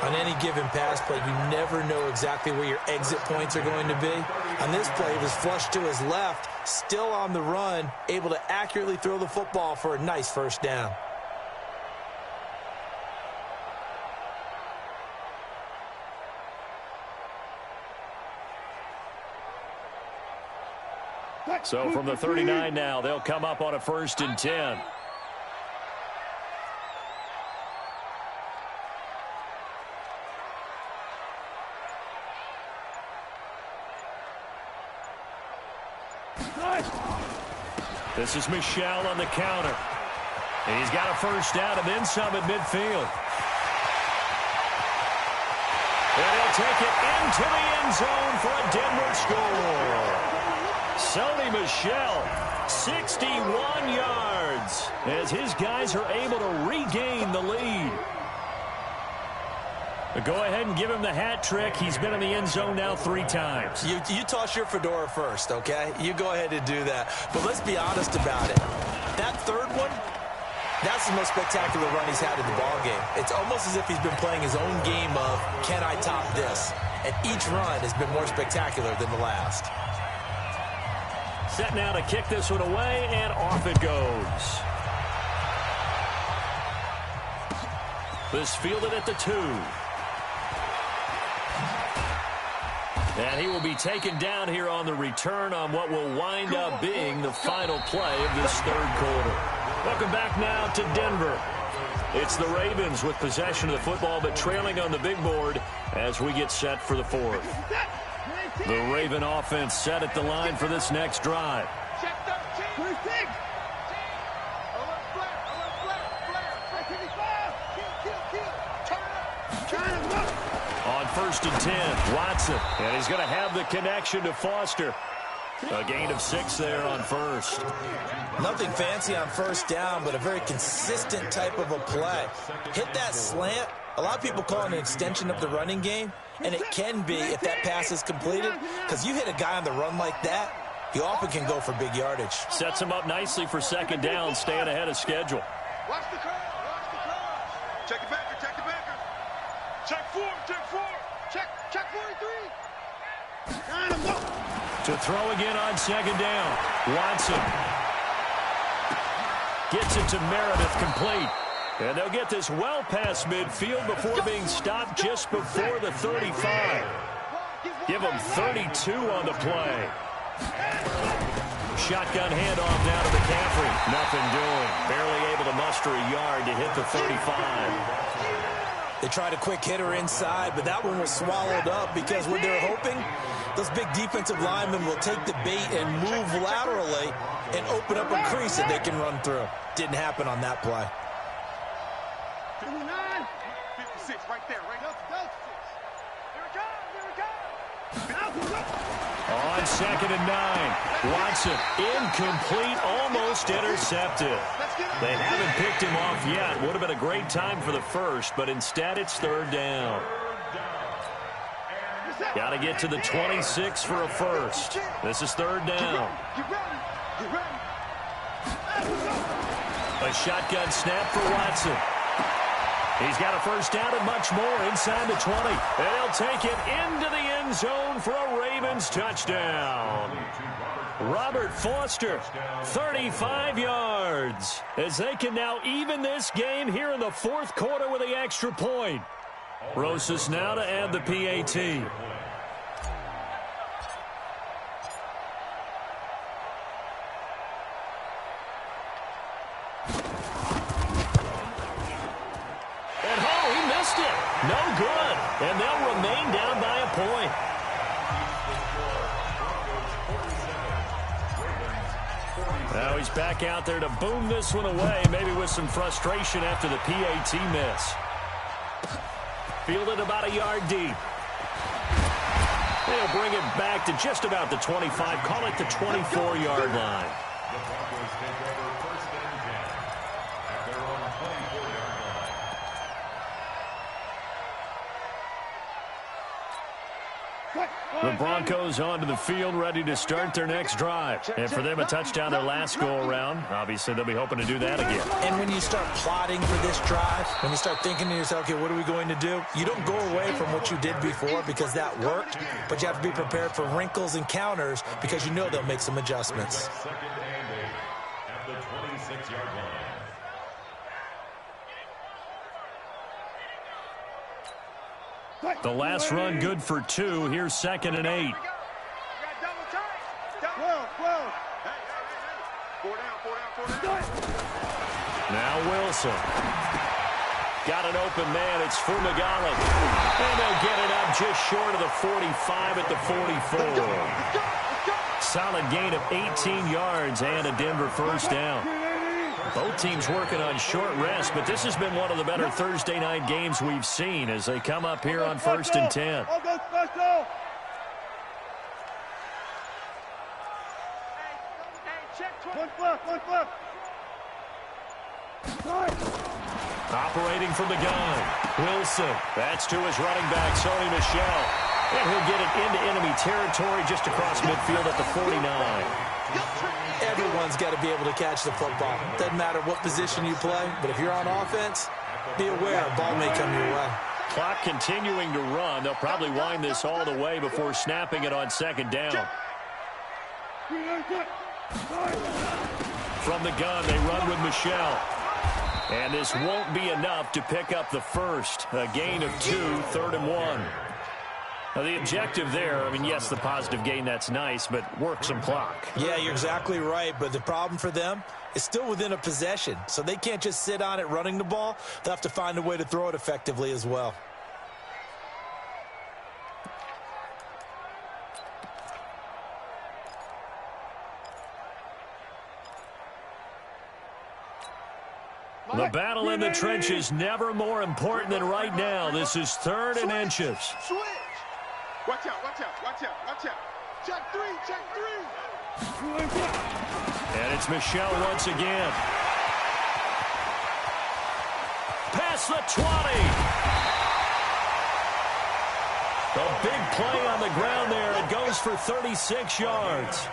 On any given pass play, you never know exactly where your exit points are going to be. On this play, he was flushed to his left, still on the run, able to accurately throw the football for a nice first down. So from the 39 now, they'll come up on a 1st and 10. This is Michel on the counter. And he's got a first down and then some at midfield. And he'll take it into the end zone for a Denver score. Sony Michel, 61 yards, as his guys are able to regain the lead. But go ahead and give him the hat trick. He's been in the end zone now 3 times. You toss your fedora first, okay? You go ahead and do that. But let's be honest about it. That third one, that's the most spectacular run he's had in the ballgame. It's almost as if he's been playing his own game of, can I top this? And each run has been more spectacular than the last. Set now to kick this one away, and off it goes. This fielded at the 2. And he will be taken down here on the return on what will wind up being the final play of this 3rd quarter. Welcome back now to Denver. It's the Ravens with possession of the football, but trailing on the big board as we get set for the 4th. The Raven offense set at the line for this next drive. On 1st and 10, Watson. And he's going to have the connection to Foster. A gain of 6 there on 1st. Nothing fancy on 1st down, but a very consistent type of a play. Hit that slant. A lot of people call it an extension of the running game, and it can be if that pass is completed, because you hit a guy on the run like that, you often can go for big yardage. Sets him up nicely for 2nd down, staying ahead of schedule. Watch the curve. Watch the curve. Check the backer. Check the backer. Check 4. Check 4. Check 43. To throw again on 2nd down. Watson gets it to Meredith, complete. And they'll get this well past midfield before being stopped just before the 35. Give them 32 on the play. Shotgun handoff now to McCaffrey. Nothing doing. Barely able to muster a yard to hit the 35. They tried a quick hitter inside, but that one was swallowed up because what they're hoping, those big defensive linemen will take the bait and move laterally and open up a crease that they can run through. Didn't happen on that play. 59, 56, right there, right up. Here it comes. On 2nd and 9, Watson incomplete, almost intercepted. They haven't picked him off yet. Would have been a great time for the 1st, but instead it's 3rd down. Got to get to the 26 for a 1st. This is 3rd down. A shotgun snap for Watson. He's got a first down and much more inside the 20. And he'll take it into the end zone for a Ravens touchdown. Robert Foster, 35 yards, as they can now even this game here in the fourth quarter with the extra point. Rosas now to add the PAT. And he missed it. No good. And they'll remain down by a point. Now he's back out there to boom this one away, maybe with some frustration after the PAT miss. Fielded about a yard deep. They'll bring it back to just about the 25, call it the 24-yard line. The Broncos take over first and 10 at their own 24-yard line. The Broncos onto the field, ready to start their next drive. And for them, a touchdown their last go-around. Obviously, they'll be hoping to do that again. And when you start plotting for this drive, when you start thinking to yourself, okay, what are we going to do? You don't go away from what you did before because that worked, but you have to be prepared for wrinkles and counters because you know they'll make some adjustments. Second and 8 at the 26-yard line. The last run good for 2. Here's second and 8. 12. Four down. Now Wilson. Got an open man. It's Fumagalli. And they'll get it up just short of the 45 at the 44. Solid gain of 18 yards and a Denver first down. Both teams working on short rest, but this has been one of the better Thursday night games we've seen as they come up here on first and 10. Operating from the gun, Wilson. That's to his running back, Sony Michel. And he'll get it into enemy territory just across midfield at the 49. Everyone's got to be able to catch the football. Doesn't matter what position you play, but if you're on offense, be aware a ball may come your way. Clock continuing to run. They'll probably wind this all the way before snapping it on second down. From the gun, they run with Michel. And this won't be enough to pick up the first. A gain of 2, 3rd and 1. Now, the objective there, I mean, yes, the positive gain, that's nice, but work some clock. Yeah, you're exactly right, but the problem for them is still within a possession, so they can't just sit on it running the ball. They'll have to find a way to throw it effectively as well. The battle in the trenches never more important than right now. This is 3rd and inches. Switch. Watch out. Check 3. And it's Michel once again. Past the 20. The big play on the ground there. It goes for 36 yards.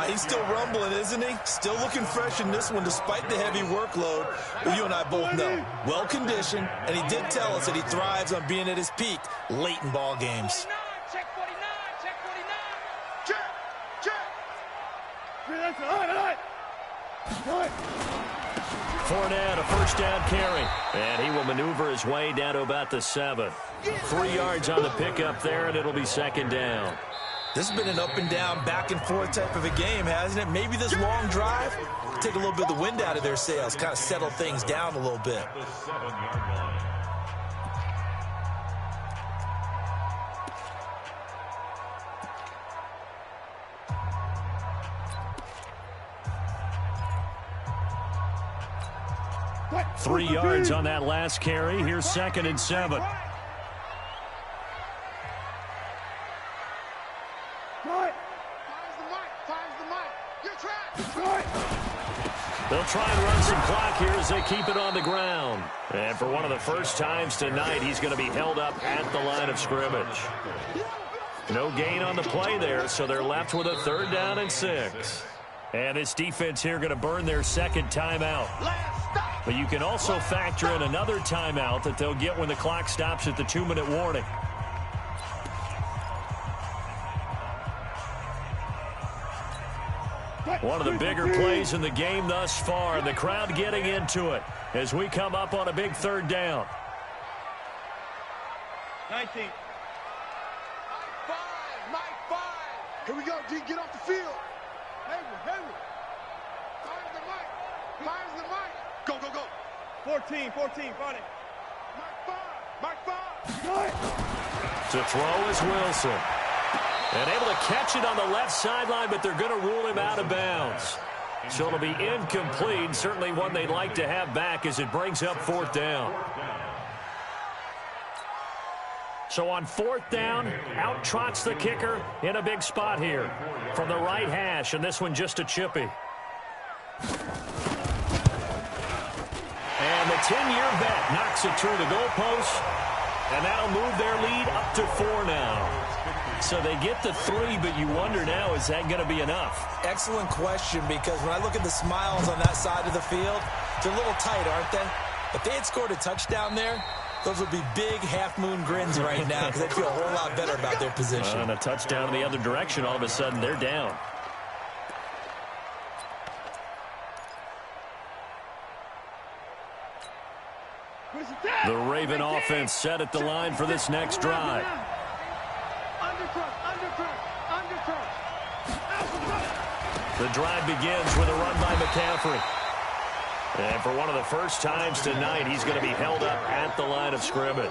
He's still rumbling, isn't he? Still looking fresh in this one despite the heavy workload. But you and I both know, well-conditioned, and he did tell us that he thrives on being at his peak late in ball games. Check 49. Fournette, a first down carry. And he will maneuver his way down to about the 7. 3 yards on the pickup there, and it'll be second down. This has been an up and down, back and forth type of a game, hasn't it? Maybe this long drive take a little bit of the wind out of their sails, kind of settle things down a little bit. The 7-yard line. 3 yards on that last carry. Here's 2nd and 7. They'll try and run some clock here as they keep it on the ground. And for one of the first times tonight, he's going to be held up at the line of scrimmage. No gain on the play there, so they're left with a 3rd down and 6. And this defense here going to burn their second timeout. Last stop. But you can also factor in another timeout that they'll get when the clock stops at the 2-minute warning. One of the bigger plays in the game thus far, and the crowd getting into it as we come up on a big 3rd down. 19. Mike 5. Here we go, G. Get off the field. Hayward. Fires the mic. Go. 14, find it. Mike 5. To throw is Wilson. And able to catch it on the left sideline, but they're going to rule him out of bounds. So it'll be incomplete, certainly one they'd like to have back as it brings up 4th down. So on 4th down, out trots the kicker in a big spot here from the right hash, and this one just a chippy. And the 10-year vet knocks it through the goalpost, and that'll move their lead up to 4 now. So they get the 3, but you wonder now, is that going to be enough? Excellent question, because when I look at the smiles on that side of the field, they're a little tight, aren't they? If they had scored a touchdown there, those would be big half-moon grins right now because they'd feel a whole lot better about their position. And a touchdown in the other direction, all of a sudden, they're down. The Raven offense set at the line for this next drive. The drive begins with a run by McCaffrey. And for one of the first times tonight, he's going to be held up at the line of scrimmage.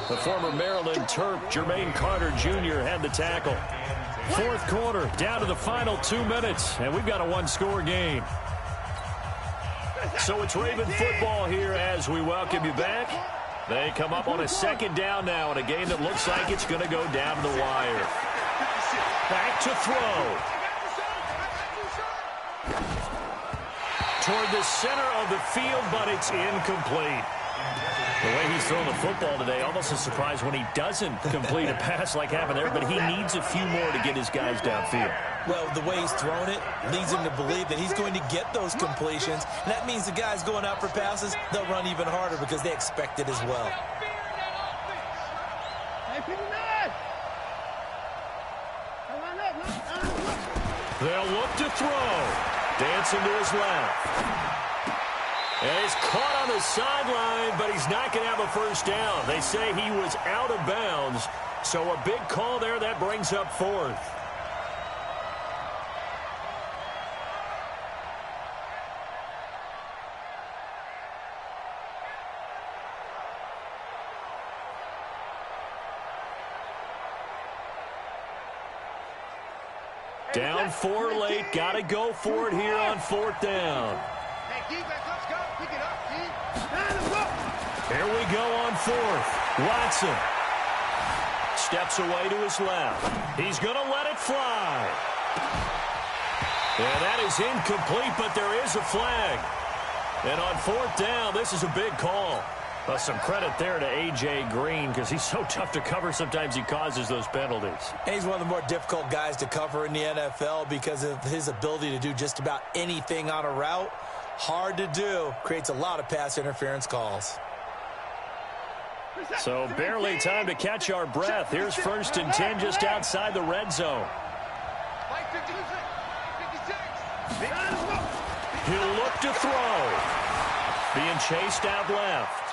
The former Maryland Terp, Jermaine Carter Jr., had the tackle. 4th quarter, down to the final 2 minutes, and we've got a 1-score game. So it's Raven football here as we welcome you back. They come up on a 2nd down now in a game that looks like it's going to go down to the wire. Back to throw. Toward the center of the field, but it's incomplete. The way he's throwing the football today, almost a surprise when he doesn't complete a pass like happened there, but he needs a few more to get his guys downfield. Well, the way he's thrown it leads him to believe that he's going to get those completions. And that means the guys going out for passes, they'll run even harder because they expect it as well. They'll look to throw. Dancing to his left. And he's caught on the sideline, but he's not going to have a first down. They say he was out of bounds. So a big call there. That brings up 4th. Down 4 late. Got to go for it here on 4th down. Hey, defense, let's go. Pick it up, D. Here we go on 4th. Watson steps away to his left. He's going to let it fly. And that is incomplete, but there is a flag. And on 4th down, this is a big call. Well, some credit there to A.J. Green because he's so tough to cover. Sometimes he causes those penalties. And he's one of the more difficult guys to cover in the NFL because of his ability to do just about anything on a route. Hard to do. Creates a lot of pass interference calls. So barely time to catch our breath. Here's 1st and 10 just outside the red zone. He'll look to throw. Being chased out left.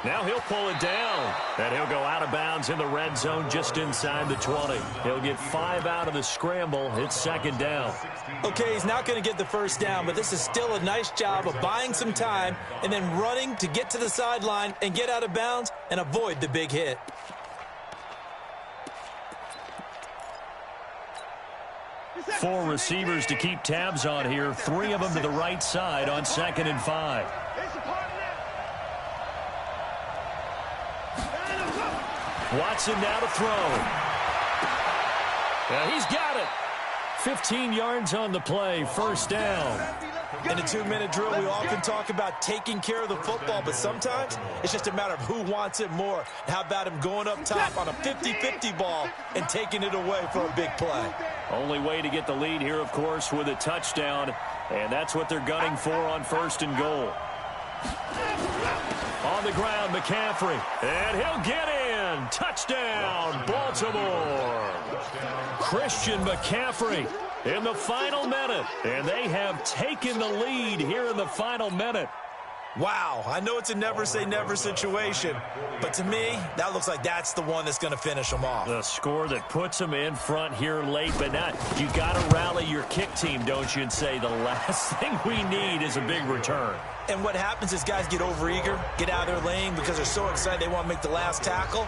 Now he'll pull it down, and he'll go out of bounds in the red zone just inside the 20. He'll get 5 out of the scramble. It's 2nd down. Okay, he's not going to get the first down, but this is still a nice job of buying some time and then running to get to the sideline and get out of bounds and avoid the big hit. Four receivers to keep tabs on here. 3 of them to the right side on 2nd and 5. Watson now to throw. Yeah, he's got it. 15 yards on the play, 1st down. In a 2-minute drill, we often talk about taking care of the football, but sometimes it's just a matter of who wants it more. How about him going up top on a 50-50 ball and taking it away for a big play? Only way to get the lead here, of course, with a touchdown. And that's what they're gunning for on 1st and goal. On the ground, McCaffrey. And he'll get in. Touchdown, Baltimore. Christian McCaffrey in the final minute. And they have taken the lead here in the final minute. Wow, I know it's a never-say-never situation, but to me, that looks like that's the one that's going to finish them off. The score that puts them in front here late, but not. You got to rally your kick team, don't you, and say the last thing we need is a big return. And what happens is guys get overeager, get out of their lane because they're so excited they want to make the last tackle.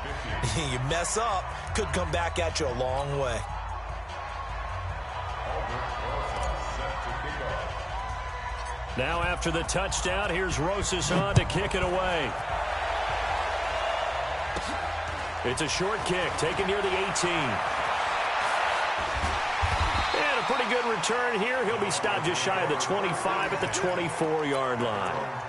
You mess up, could come back at you a long way. Now after the touchdown, here's Rosas on to kick it away. It's a short kick, taken near the 18. And a pretty good return here. He'll be stopped just shy of the 25 at the 24-yard line.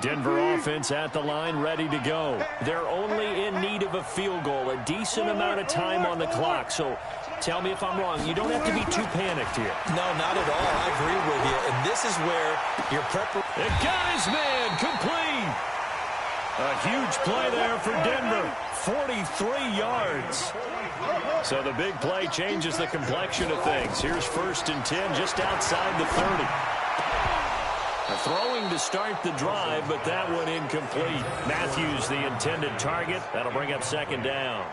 Denver offense at the line, ready to go. They're only in need of a field goal, a decent amount of time on the clock. So tell me if I'm wrong. You don't have to be too panicked here. No, not at all. I agree with you. And this is where your preparation. It got his man complete. A huge play there for Denver. 43 yards. So the big play changes the complexion of things. Here's 1st and 10 just outside the 30. Throwing to start the drive, but that one incomplete. Matthews, the intended target. That'll bring up 2nd down.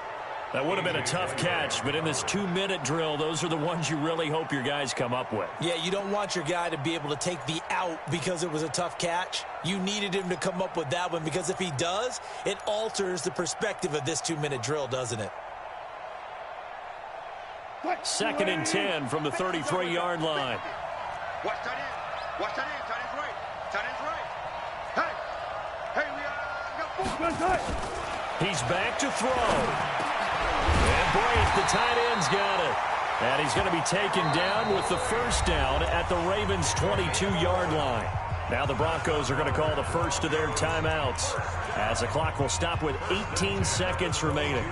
That would have been a tough catch, but in this 2-minute drill, those are the ones you really hope your guys come up with. Yeah, you don't want your guy to be able to take the out because it was a tough catch. You needed him to come up with that one because if he does, it alters the perspective of this 2-minute drill, doesn't it? 2nd and 10 from the 33-yard line. Watch that in. Watch that in. Tight end's right. Tight end's right. Hey, we got 4. He's back to throw. And Brate, the tight end's got it. And he's going to be taken down with the 1st down at the Ravens' 22-yard line. Now the Broncos are going to call the first of their timeouts as the clock will stop with 18 seconds remaining.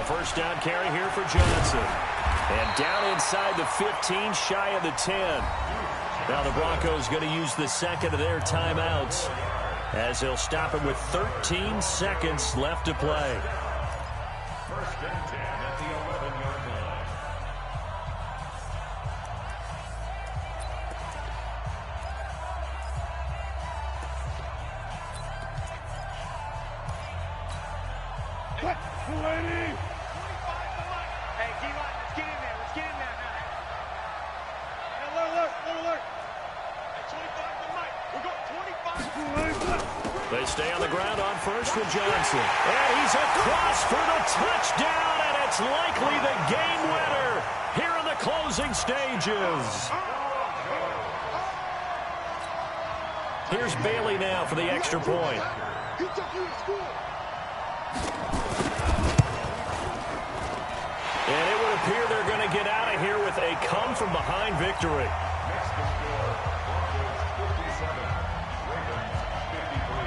First down carry here for Johnson. And down inside the 15, shy of the 10. Now the Broncos going to use the 2nd of their timeouts as they'll stop it with 13 seconds left to play. 1st and 10 at the 11-yard line. They stay on the ground on first with Johnson. And he's across for the touchdown, and it's likely the game winner here in the closing stages. Here's Bailey now for the extra point. And it would appear they're going to get out of here with a come-from-behind victory. Next to score, Broncos 57, Ravens 53.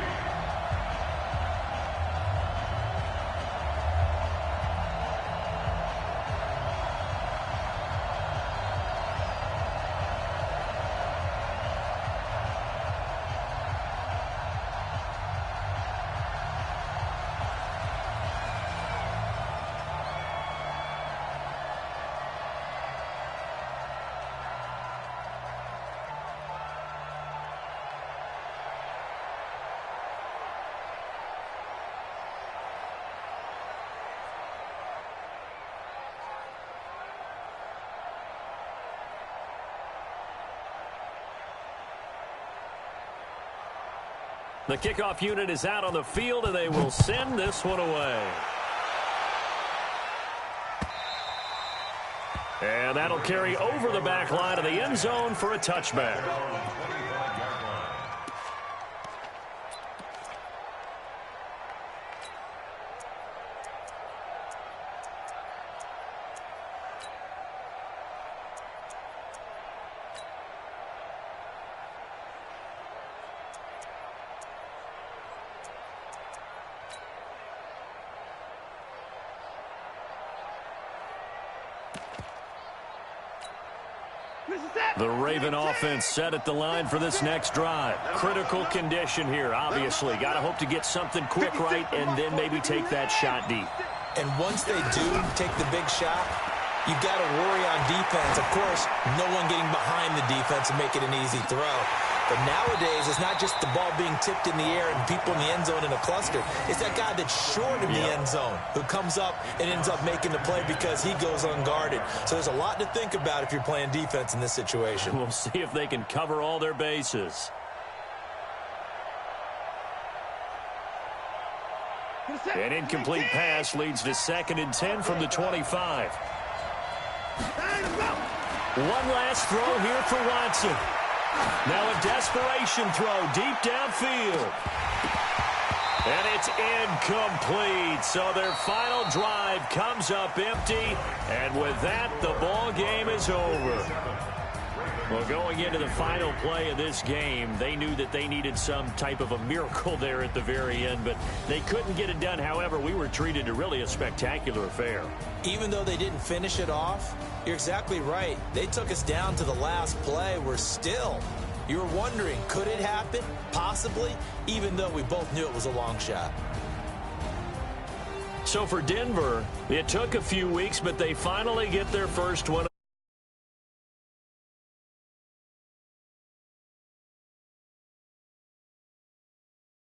The kickoff unit is out on the field, and they will send this one away. And that'll carry over the back line of the end zone for a touchback. The Raven offense set at the line for this next drive. Critical condition here, obviously. Got to hope to get something quick right and then maybe take that shot deep. And once they do take the big shot, you've got to worry on defense. Of course, no one getting behind the defense and make it an easy throw. But nowadays, it's not just the ball being tipped in the air and people in the end zone in a cluster. It's that guy that's short in the end zone who comes up and ends up making the play because he goes unguarded. So there's a lot to think about if you're playing defense in this situation. We'll see if they can cover all their bases. An incomplete pass leads to 2nd and 10 from the 25. One last throw here for Watson. Now a desperation throw deep downfield. And it's incomplete. So their final drive comes up empty. And with that, the ball game is over. Well, going into the final play of this game, they knew that they needed some type of a miracle there at the very end, but they couldn't get it done. However, we were treated to really a spectacular affair. Even though they didn't finish it off, you're exactly right. They took us down to the last play. You were wondering, could it happen? Possibly, even though we both knew it was a long shot. So for Denver, it took a few weeks, but they finally get their first one.